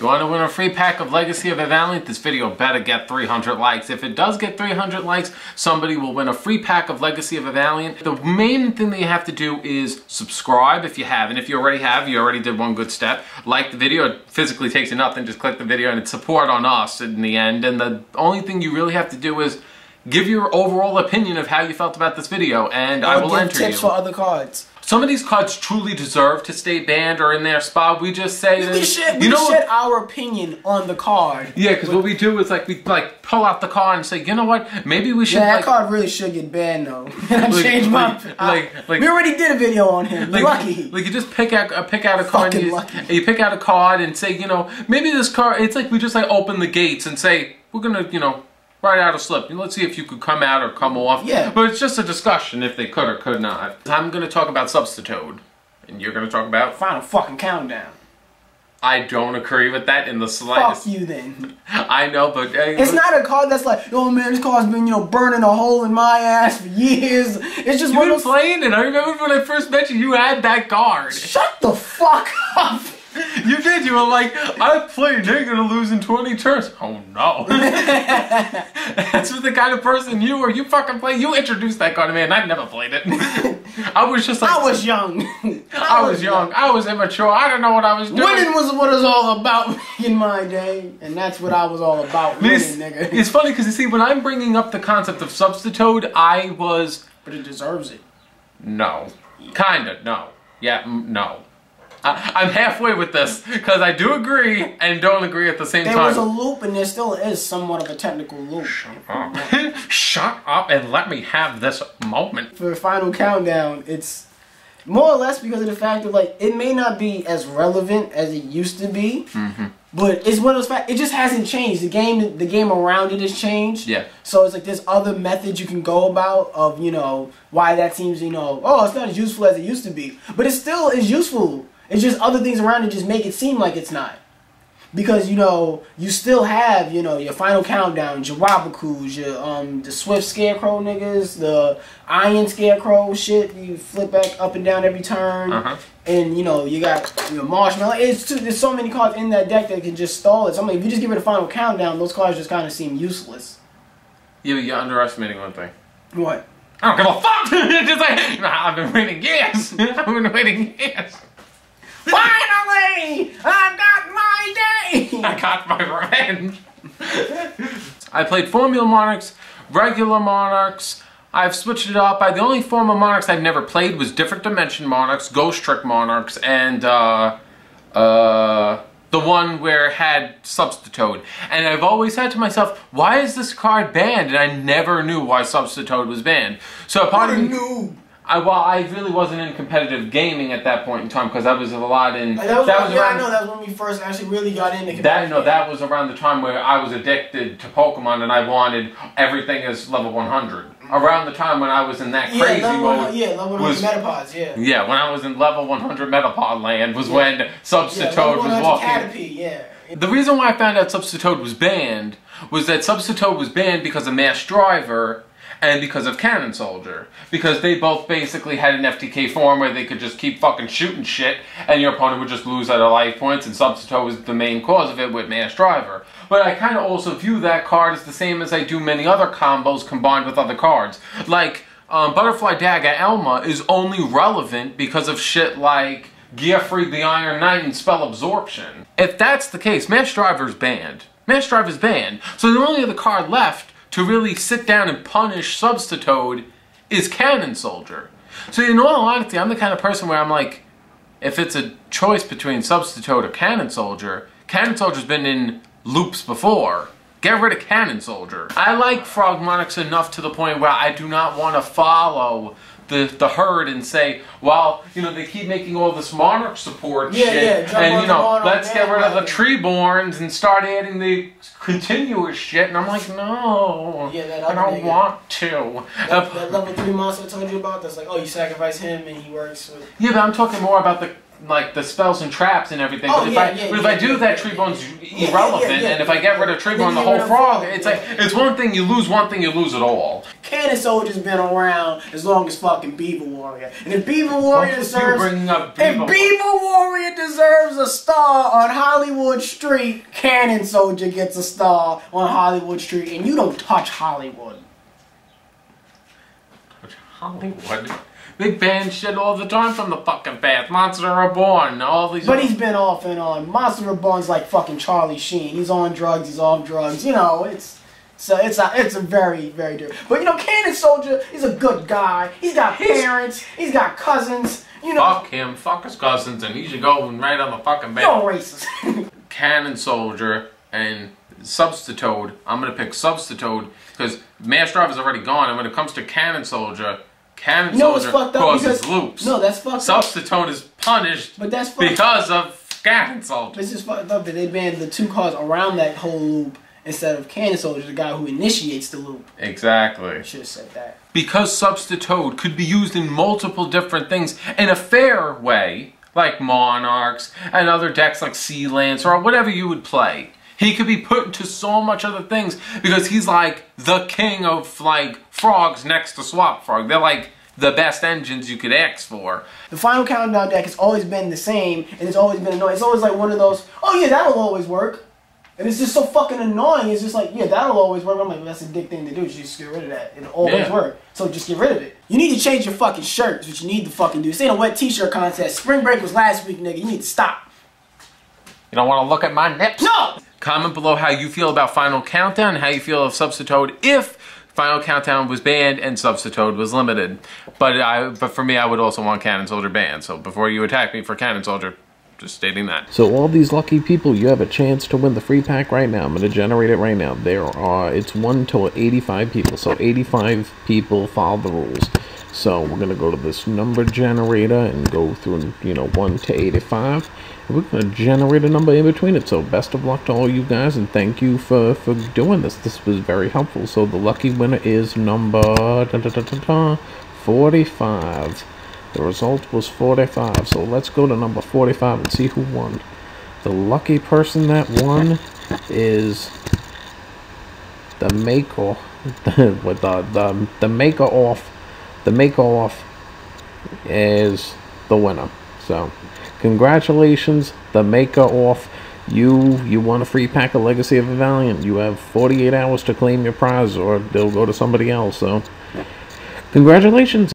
You want to win a free pack of Legacy of a Valiant? This video better get 300 likes. If it does get 300 likes, somebody will win a free pack of Legacy of a Valiant. The main thing that you have to do is subscribe if you haven't. If you already have, you already did one good step. Like the video, it physically takes you nothing. Just click the video and it's support on us in the end. And the only thing you really have to do is give your overall opinion of how you felt about this video, and I will enter you. Tips for other cards. Some of these cards truly deserve to stay banned or in their spot. We just say we shed our opinion on the card. Yeah, because what we do is we pull out the card and say, you know what, maybe we should. Yeah, that card really should get banned though. I changed my. We already did a video on him. Lucky. You just pick out a card. You pick out a card and say, you know, maybe this card. It's we just open the gates and say we're gonna, write out a slip. Let's see if you could come out or come off. Yeah. But it's just a discussion if they could or could not. I'm going to talk about Substitoad. And you're going to talk about... Final fucking countdown. I don't agree with that in the slightest. Fuck you then. I know, but... it's not a card that's like, oh man, this card's been, burning a hole in my ass for years. It's just You've been playing it. I remember when I first met you had that card. Shut the fuck up. You did. You were like, I played. They're gonna lose in 20 turns. Oh no! That's the kind of person you were. You fucking play. You introduced that card to me, and I never played it. I was just like, I was young. I was young. I was immature. I don't know what I was doing. Winning was what it was all about in my day, and that's what I was all about. Winning, nigga. It's funny because you see, when I'm bringing up the concept of Substitoad, I was. But it deserves it. No, kinda. No. Yeah. No. I'm halfway with this, because I do agree and don't agree at the same time. There was a loop, and there still is somewhat of a technical loop. Shut up. Shut up and let me have this moment. For the final countdown, it's more or less because of the fact that, it may not be as relevant as it used to be, but it's one of those facts. It just hasn't changed. The game around it has changed. Yeah. So it's there's other methods you can go about of, why that seems, oh, it's not as useful as it used to be. But it still is useful. It's just other things around it just make it seem like it's not. Because, you still have, your final countdown, your Wabakus, your, the Swift Scarecrow niggas, the Iron Scarecrow shit, you flip back up and down every turn. And, you got your Marshmallow. There's so many cards in that deck that can just stall it. So, if you just give it a final countdown, those cards just kind of seem useless. Yeah, but you're underestimating one thing. What? I don't give a fuck! Just I've been waiting years. I've been waiting years. Finally! I got my day! I got my revenge! I played Formula Monarchs, regular Monarchs. I've switched it up. The only form of Monarchs I've never played was Different Dimension Monarchs, Ghost Trick Monarchs, and the one where it had Substitoad. And I've always said to myself, why is this card banned? And I never knew why Substitoad was banned. So a part of me... I really wasn't in competitive gaming at that point in time because I was a lot in... I know that was when we first actually really got into competitive that was around the time where I was addicted to Pokemon and I wanted everything as level 100. Around the time when I was in that crazy mode... level 100 Metapods, Yeah, when I was in level 100 Metapod land was when Substitoad was walking... Caterpie, The reason why I found out Substitoad was banned was that Substitoad was banned because of Mass Driver and because of Cannon Soldier. Because they both basically had an FTK form where they could just keep fucking shooting shit and your opponent would just lose out of life points, and Substitoad was the main cause of it with Mass Driver. But I kind of also view that card as the same as I do many other combos combined with other cards. Like, Butterfly Dagger Elma is only relevant because of shit like Gearfried the Iron Knight and Spell Absorption. If that's the case, Mass Driver's banned. Mass Driver's banned. So the only other card left to really sit down and punish Substitoad is Cannon Soldier. So in all honesty, I'm the kind of person where I'm like, if it's a choice between Substitoad or Cannon Soldier's been in loops before. Get rid of Cannon Soldier. I like Frog Monarchs enough to the point where I do not want to follow the herd and say, well, they keep making all this Monarch support shit, and let's get rid of the Treeborns and start adding the continuous shit, and I'm like, no, I don't want to. That level 3 monster I told you about, that's like, oh, you sacrifice him and he works with... Yeah, but I'm talking more about the spells and traps and everything. Oh, but if I do that, Treeborn's irrelevant, and if I get rid of Treeborn, the whole frog, it's one thing, you lose one thing, you lose it all. Cannon Soldier's been around as long as fucking Beaver Warrior. And if Beaver Warrior deserves a star on Hollywood Street, Cannon Soldier gets a star on Hollywood Street, and you don't touch Hollywood. Hollywood? They ban shit all the time from the fucking past. Monster Reborn, all these. But he's been off and on. Monster Reborn's like fucking Charlie Sheen. He's on drugs. He's off drugs. You know, it's a very, very different. But you know, Cannon Soldier is a good guy. He's got parents. He's got cousins. You know. Fuck him. Fuck his cousins, and he should go right on the fucking bed. You're racist. Cannon Soldier and Substitoad. I'm gonna pick Substitoad because Mass Driver's already gone, and when it comes to Cannon Soldier. Cannon Soldier causes loops. No, that's fucked up. Substitoad is punished because of Cannon Soldier. It's just fucked up that they banned the two cars around that whole loop instead of Cannon Soldier, the guy who initiates the loop. Exactly. I should have said that. Because Substitoad could be used in multiple different things in a fair way, like Monarchs and other decks like Sea Lance or whatever you would play. He could be put into so much other things because he's like the king of like frogs next to Swap Frog. They're like the best engines you could ask for. The Final Countdown deck has always been the same and it's always been annoying. It's always like one of those, oh yeah, that'll always work. And it's just so fucking annoying. It's just like, yeah, that'll always work. I'm like, well, that's a dick thing to do. You just get rid of that. It'll always work. So just get rid of it. You need to change your fucking shirt. Is what you need to fucking do. This ain't a wet t-shirt contest. Spring break was last week, nigga. You need to stop. You don't want to look at my nips? No! Comment below how you feel about Final Countdown and how you feel of Substitoad if Final Countdown was banned and Substitoad was limited. But for me, I would also want Cannon Soldier banned. So before you attack me for Cannon Soldier, just stating that. So all these lucky people, you have a chance to win the free pack right now. I'm going to generate it right now. It's 1 to 85 people. So 85 people follow the rules. So we're going to go to this number generator and go through, 1 to 85. We're going to generate a number in between it. So best of luck to all you guys, and thank you for doing this. This was very helpful. So the lucky winner is number 45. The result was 45. So let's go to number 45 and see who won. The lucky person that won is the maker with the maker off. The maker off is the winner. So congratulations, the maker off. You won a free pack of Legacy of a Valiant. You have 48 hours to claim your prize, or they'll go to somebody else. So congratulations.